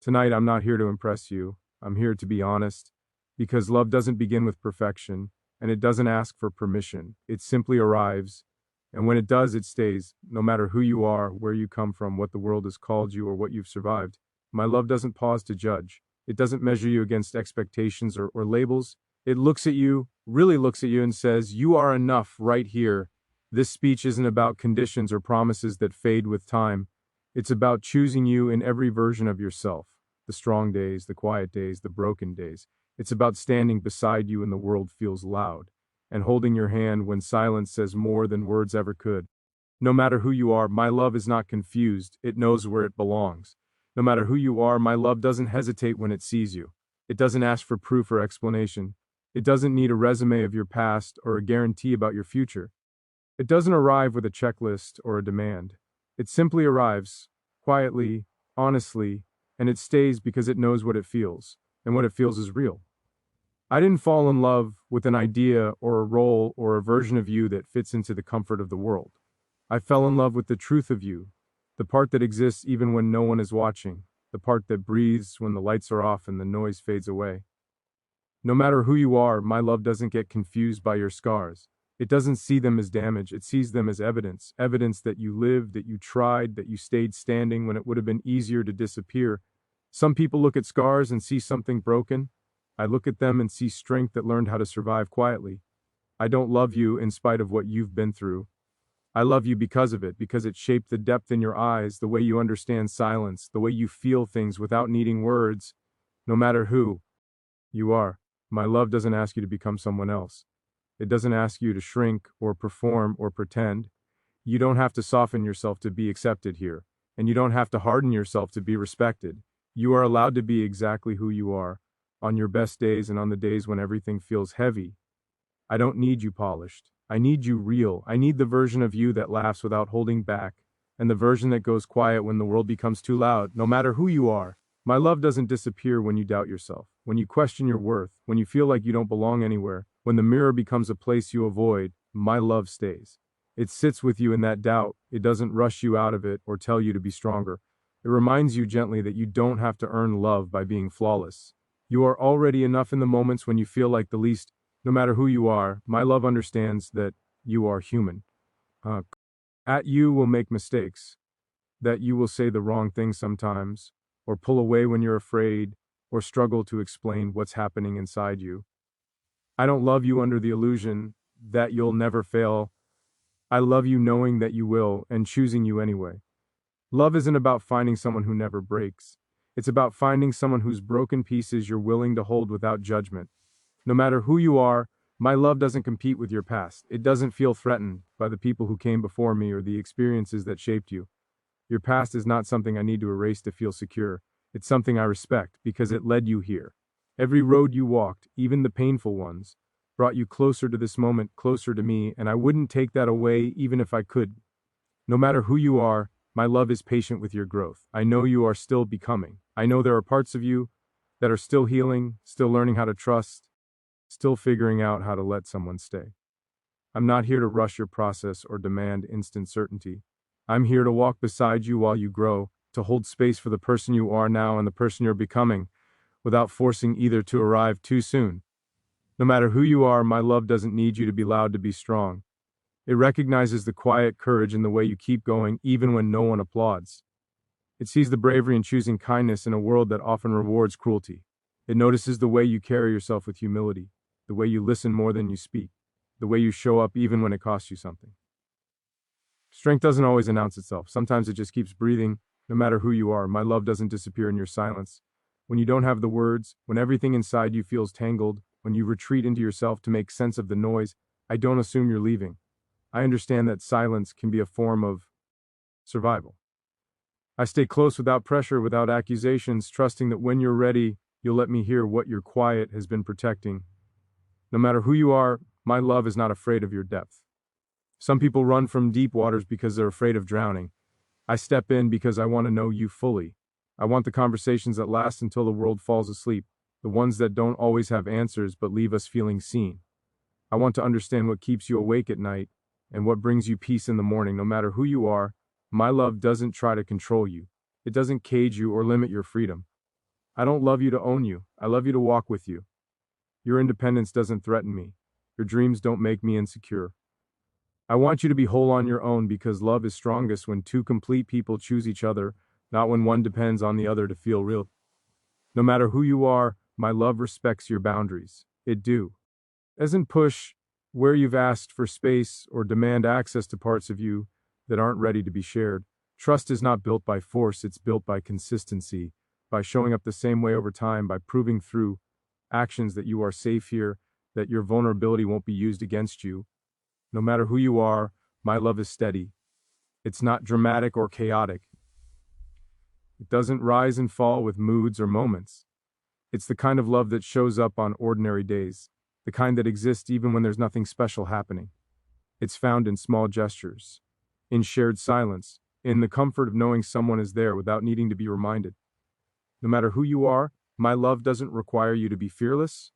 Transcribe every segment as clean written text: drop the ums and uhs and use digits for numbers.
Tonight, I'm not here to impress you. I'm here to be honest, because love doesn't begin with perfection, and it doesn't ask for permission. It simply arrives, and when it does, it stays, no matter who you are, where you come from, what the world has called you, or what you've survived. My love doesn't pause to judge. It doesn't measure you against expectations or labels. It looks at you, really looks at you, and says, "You are enough right here." This speech isn't about conditions or promises that fade with time. It's about choosing you in every version of yourself, the strong days, the quiet days, the broken days. It's about standing beside you when the world feels loud, and holding your hand when silence says more than words ever could. No matter who you are, my love is not confused. It knows where it belongs. No matter who you are, my love doesn't hesitate when it sees you. It doesn't ask for proof or explanation. It doesn't need a resume of your past or a guarantee about your future. It doesn't arrive with a checklist or a demand. It simply arrives, quietly, honestly, and it stays because it knows what it feels, and what it feels is real. I didn't fall in love with an idea or a role or a version of you that fits into the comfort of the world. I fell in love with the truth of you, the part that exists even when no one is watching, the part that breathes when the lights are off and the noise fades away. No matter who you are, my love doesn't get confused by your scars. It doesn't see them as damage, it sees them as evidence. Evidence that you lived, that you tried, that you stayed standing when it would have been easier to disappear. Some people look at scars and see something broken. I look at them and see strength that learned how to survive quietly. I don't love you in spite of what you've been through. I love you because of it, because it shaped the depth in your eyes, the way you understand silence, the way you feel things without needing words. No matter who you are, my love doesn't ask you to become someone else. It doesn't ask you to shrink or perform or pretend. You don't have to soften yourself to be accepted here, and you don't have to harden yourself to be respected. You are allowed to be exactly who you are, on your best days and on the days when everything feels heavy. I don't need you polished. I need you real. I need the version of you that laughs without holding back, and the version that goes quiet when the world becomes too loud, no matter who you are. My love doesn't disappear when you doubt yourself, when you question your worth, when you feel like you don't belong anywhere, when the mirror becomes a place you avoid. My love stays. It sits with you in that doubt. It doesn't rush you out of it or tell you to be stronger. It reminds you gently that you don't have to earn love by being flawless. You are already enough in the moments when you feel like the least. No matter who you are, my love understands that you are human. At you will make mistakes, that you will say the wrong thing sometimes, or pull away when you're afraid, or struggle to explain what's happening inside you. I don't love you under the illusion that you'll never fail. I love you knowing that you will, and choosing you anyway. Love isn't about finding someone who never breaks. It's about finding someone whose broken pieces you're willing to hold without judgment. No matter who you are, my love doesn't compete with your past. It doesn't feel threatened by the people who came before me or the experiences that shaped you. Your past is not something I need to erase to feel secure. It's something I respect because it led you here. Every road you walked, even the painful ones, brought you closer to this moment, closer to me, and I wouldn't take that away even if I could. No matter who you are, my love is patient with your growth. I know you are still becoming. I know there are parts of you that are still healing, still learning how to trust, still figuring out how to let someone stay. I'm not here to rush your process or demand instant certainty. I'm here to walk beside you while you grow, to hold space for the person you are now and the person you're becoming, without forcing either to arrive too soon. No matter who you are, my love doesn't need you to be loud to be strong. It recognizes the quiet courage in the way you keep going even when no one applauds. It sees the bravery in choosing kindness in a world that often rewards cruelty. It notices the way you carry yourself with humility, the way you listen more than you speak, the way you show up even when it costs you something. Strength doesn't always announce itself. Sometimes it just keeps breathing. No matter who you are, my love doesn't disappear in your silence. When you don't have the words, when everything inside you feels tangled, when you retreat into yourself to make sense of the noise, I don't assume you're leaving. I understand that silence can be a form of survival. I stay close without pressure, without accusations, trusting that when you're ready, you'll let me hear what your quiet has been protecting. No matter who you are, my love is not afraid of your depth. Some people run from deep waters because they're afraid of drowning. I step in because I want to know you fully. I want the conversations that last until the world falls asleep, the ones that don't always have answers but leave us feeling seen. I want to understand what keeps you awake at night and what brings you peace in the morning. No matter who you are, my love doesn't try to control you. It doesn't cage you or limit your freedom. I don't love you to own you. I love you to walk with you. Your independence doesn't threaten me. Your dreams don't make me insecure. I want you to be whole on your own because love is strongest when two complete people choose each other, not when one depends on the other to feel real. No matter who you are, my love respects your boundaries. It do. Doesn't push where you've asked for space or demand access to parts of you that aren't ready to be shared. Trust is not built by force, it's built by consistency, by showing up the same way over time, by proving through actions that you are safe here, that your vulnerability won't be used against you. No matter who you are, my love is steady. It's not dramatic or chaotic. It doesn't rise and fall with moods or moments. It's the kind of love that shows up on ordinary days, the kind that exists even when there's nothing special happening. It's found in small gestures, in shared silence, in the comfort of knowing someone is there without needing to be reminded. No matter who you are, my love doesn't require you to be fearless.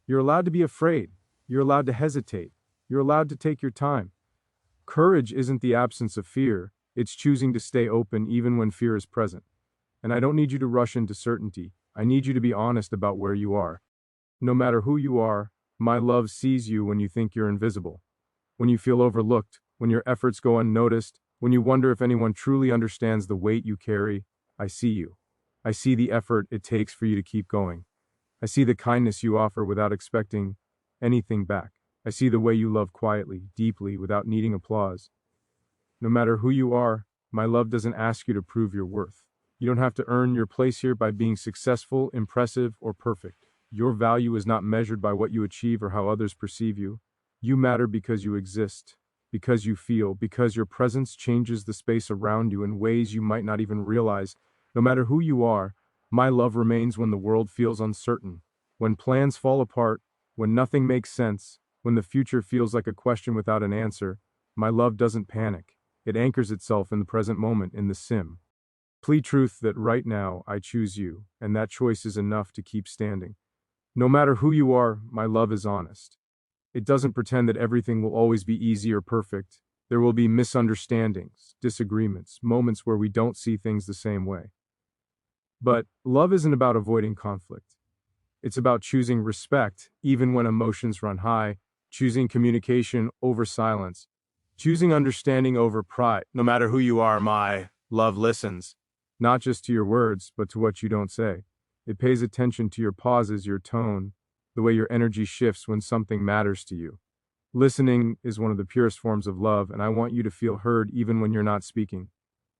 You're allowed to be afraid. You're allowed to hesitate. You're allowed to take your time. Courage isn't the absence of fear, it's choosing to stay open even when fear is present. And I don't need you to rush into certainty. I need you to be honest about where you are. No matter who you are, my love sees you when you think you're invisible, when you feel overlooked, when your efforts go unnoticed, when you wonder if anyone truly understands the weight you carry. I see you. I see the effort it takes for you to keep going. I see the kindness you offer without expecting anything back. I see the way you love quietly, deeply, without needing applause. No matter who you are, my love doesn't ask you to prove your worth. You don't have to earn your place here by being successful, impressive, or perfect. Your value is not measured by what you achieve or how others perceive you. You matter because you exist, because you feel, because your presence changes the space around you in ways you might not even realize. No matter who you are, my love remains when the world feels uncertain, when plans fall apart, when nothing makes sense, when the future feels like a question without an answer. My love doesn't panic. It anchors itself in the present moment, in the plea truth that right now I choose you, and that choice is enough to keep standing. No matter who you are, my love is honest. It doesn't pretend that everything will always be easy or perfect. There will be misunderstandings, disagreements, moments where we don't see things the same way. But love isn't about avoiding conflict. It's about choosing respect, even when emotions run high, choosing communication over silence, choosing understanding over pride. No matter who you are, my love listens. Not just to your words, but to what you don't say. It pays attention to your pauses, your tone, the way your energy shifts when something matters to you. Listening is one of the purest forms of love, and I want you to feel heard even when you're not speaking.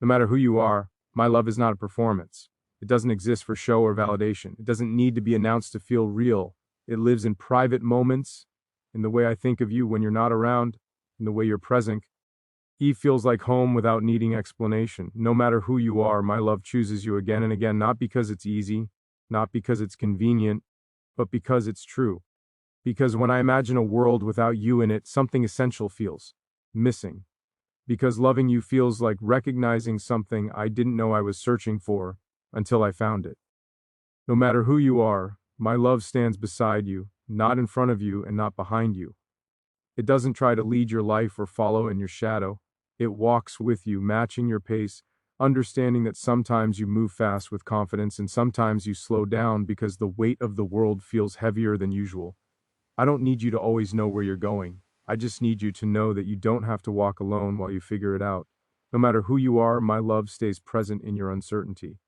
No matter who you are, my love is not a performance. It doesn't exist for show or validation. It doesn't need to be announced to feel real. It lives in private moments, in the way I think of you when you're not around, in the way you're present. Eve feels like home without needing explanation. No matter who you are, my love chooses you again and again, not because it's easy, not because it's convenient, but because it's true. Because when I imagine a world without you in it, something essential feels missing. Because loving you feels like recognizing something I didn't know I was searching for until I found it. No matter who you are, my love stands beside you, not in front of you and not behind you. It doesn't try to lead your life or follow in your shadow. It walks with you, matching your pace, understanding that sometimes you move fast with confidence and sometimes you slow down because the weight of the world feels heavier than usual. I don't need you to always know where you're going. I just need you to know that you don't have to walk alone while you figure it out. No matter who you are, my love stays present in your uncertainty.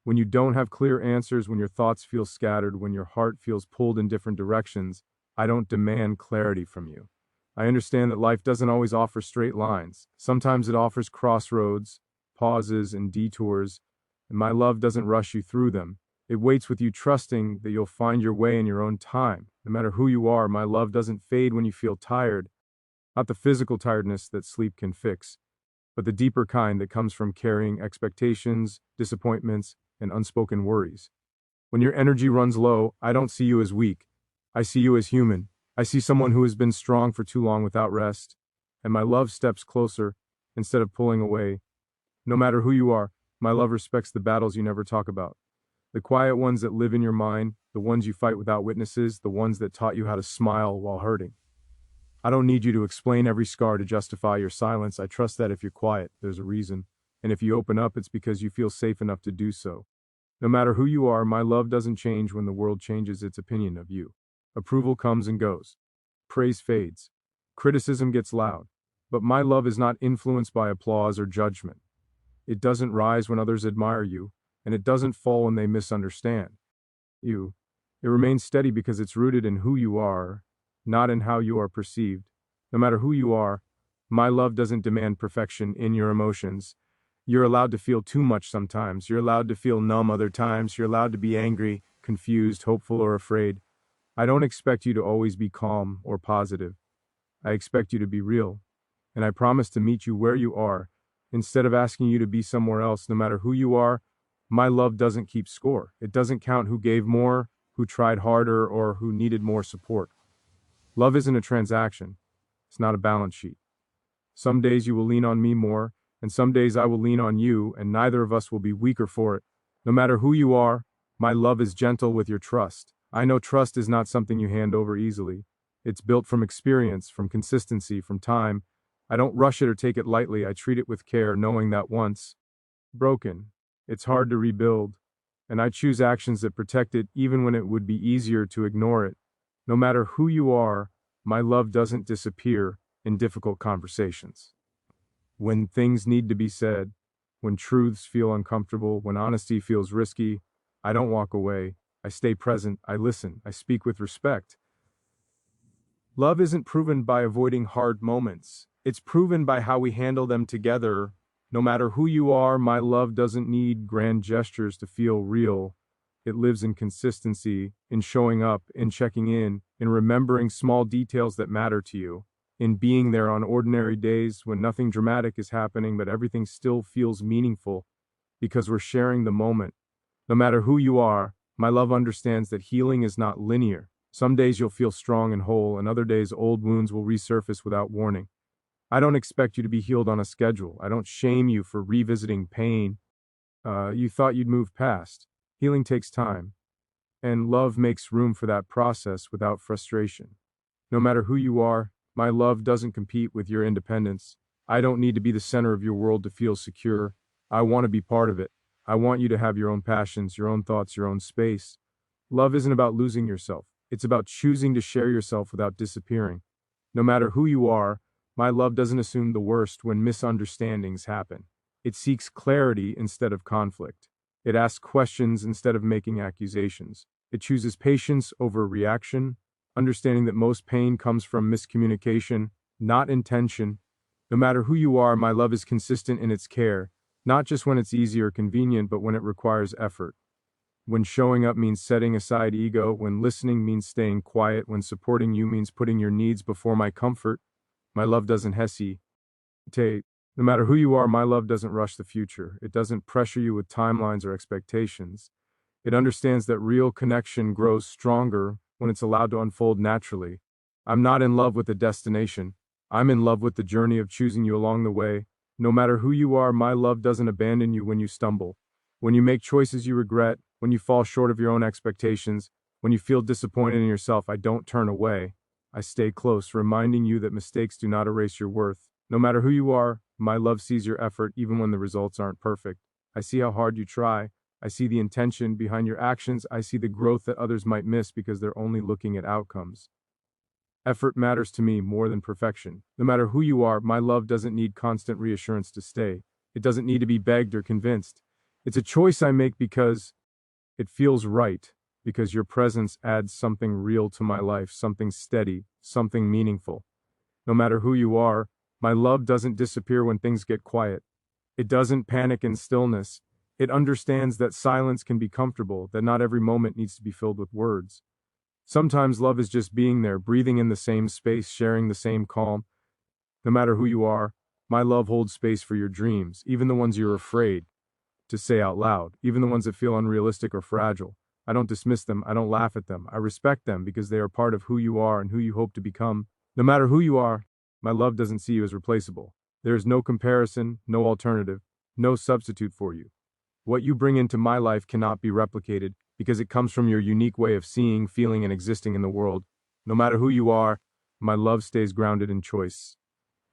When you don't have clear answers, when your thoughts feel scattered, when your heart feels pulled in different directions, I don't demand clarity from you. I understand that life doesn't always offer straight lines. Sometimes it offers crossroads, pauses, and detours, and my love doesn't rush you through them. It waits with you, trusting that you'll find your way in your own time. No matter who you are, my love doesn't fade when you feel tired. Not the physical tiredness that sleep can fix, but the deeper kind that comes from carrying expectations, disappointments, and unspoken worries. When your energy runs low, I don't see you as weak. I see you as human. I see someone who has been strong for too long without rest, and my love steps closer instead of pulling away. No matter who you are, my love respects the battles you never talk about. The quiet ones that live in your mind, the ones you fight without witnesses, the ones that taught you how to smile while hurting. I don't need you to explain every scar to justify your silence. I trust that if you're quiet, there's a reason. And if you open up, it's because you feel safe enough to do so. No matter who you are, my love doesn't change when the world changes its opinion of you. Approval comes and goes. Praise fades. Criticism gets loud. But my love is not influenced by applause or judgment. It doesn't rise when others admire you, and it doesn't fall when they misunderstand you. It remains steady because it's rooted in who you are, not in how you are perceived. No matter who you are, my love doesn't demand perfection in your emotions. You're allowed to feel too much sometimes. You're allowed to feel numb other times. You're allowed to be angry, confused, hopeful, or afraid. I don't expect you to always be calm or positive. I expect you to be real. And I promise to meet you where you are, instead of asking you to be somewhere else. No matter who you are, my love doesn't keep score. It doesn't count who gave more, who tried harder, or who needed more support. Love isn't a transaction. It's not a balance sheet. Some days you will lean on me more, and some days I will lean on you, and neither of us will be weaker for it. No matter who you are, my love is gentle with your trust. I know trust is not something you hand over easily. It's built from experience, from consistency, from time. I don't rush it or take it lightly. I treat it with care, knowing that once broken, it's hard to rebuild. And I choose actions that protect it even when it would be easier to ignore it. No matter who you are, my love doesn't disappear in difficult conversations. When things need to be said, when truths feel uncomfortable, when honesty feels risky, I don't walk away. I stay present, I listen, I speak with respect. Love isn't proven by avoiding hard moments. It's proven by how we handle them together. No matter who you are, my love doesn't need grand gestures to feel real. It lives in consistency, in showing up, in checking in remembering small details that matter to you, in being there on ordinary days when nothing dramatic is happening but everything still feels meaningful because we're sharing the moment. No matter who you are, my love understands that healing is not linear. Some days you'll feel strong and whole, and other days old wounds will resurface without warning. I don't expect you to be healed on a schedule. I don't shame you for revisiting pain you thought you'd move past. Healing takes time, and love makes room for that process without frustration. No matter who you are, my love doesn't compete with your independence. I don't need to be the center of your world to feel secure. I want to be part of it. I want you to have your own passions, your own thoughts, your own space. Love isn't about losing yourself. It's about choosing to share yourself without disappearing. No matter who you are, my love doesn't assume the worst when misunderstandings happen. It seeks clarity instead of conflict. It asks questions instead of making accusations. It chooses patience over reaction, understanding that most pain comes from miscommunication, not intention. No matter who you are, my love is consistent in its care, not just when it's easy or convenient, but when it requires effort. When showing up means setting aside ego, when listening means staying quiet, when supporting you means putting your needs before my comfort, my love doesn't hesitate. No matter who you are, my love doesn't rush the future. It doesn't pressure you with timelines or expectations. It understands that real connection grows stronger when it's allowed to unfold naturally. I'm not in love with the destination. I'm in love with the journey of choosing you along the way. No matter who you are, my love doesn't abandon you when you stumble. When you make choices you regret, when you fall short of your own expectations, when you feel disappointed in yourself, I don't turn away. I stay close, reminding you that mistakes do not erase your worth. No matter who you are, my love sees your effort even when the results aren't perfect. I see how hard you try. I see the intention behind your actions. I see the growth that others might miss because they're only looking at outcomes. Effort matters to me more than perfection. No matter who you are, my love doesn't need constant reassurance to stay. It doesn't need to be begged or convinced. It's a choice I make because it feels right, because your presence adds something real to my life, something steady, something meaningful. No matter who you are, my love doesn't disappear when things get quiet. It doesn't panic in stillness. It understands that silence can be comfortable, that not every moment needs to be filled with words. Sometimes love is just being there, breathing in the same space, sharing the same calm. No matter who you are, my love holds space for your dreams, even the ones you're afraid to say out loud, even the ones that feel unrealistic or fragile. I don't dismiss them. I don't laugh at them. I respect them because they are part of who you are and who you hope to become. No matter who you are, my love doesn't see you as replaceable. There is no comparison, no alternative, no substitute for you. What you bring into my life cannot be replicated because it comes from your unique way of seeing, feeling, and existing in the world. No matter who you are, my love stays grounded in choice.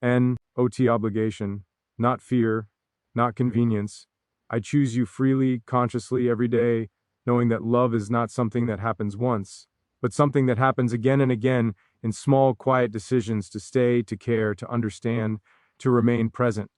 N-O-T obligation, not fear, not convenience, I choose you freely, consciously every day, knowing that love is not something that happens once, but something that happens again and again in small, quiet decisions to stay, to care, to understand, to remain present.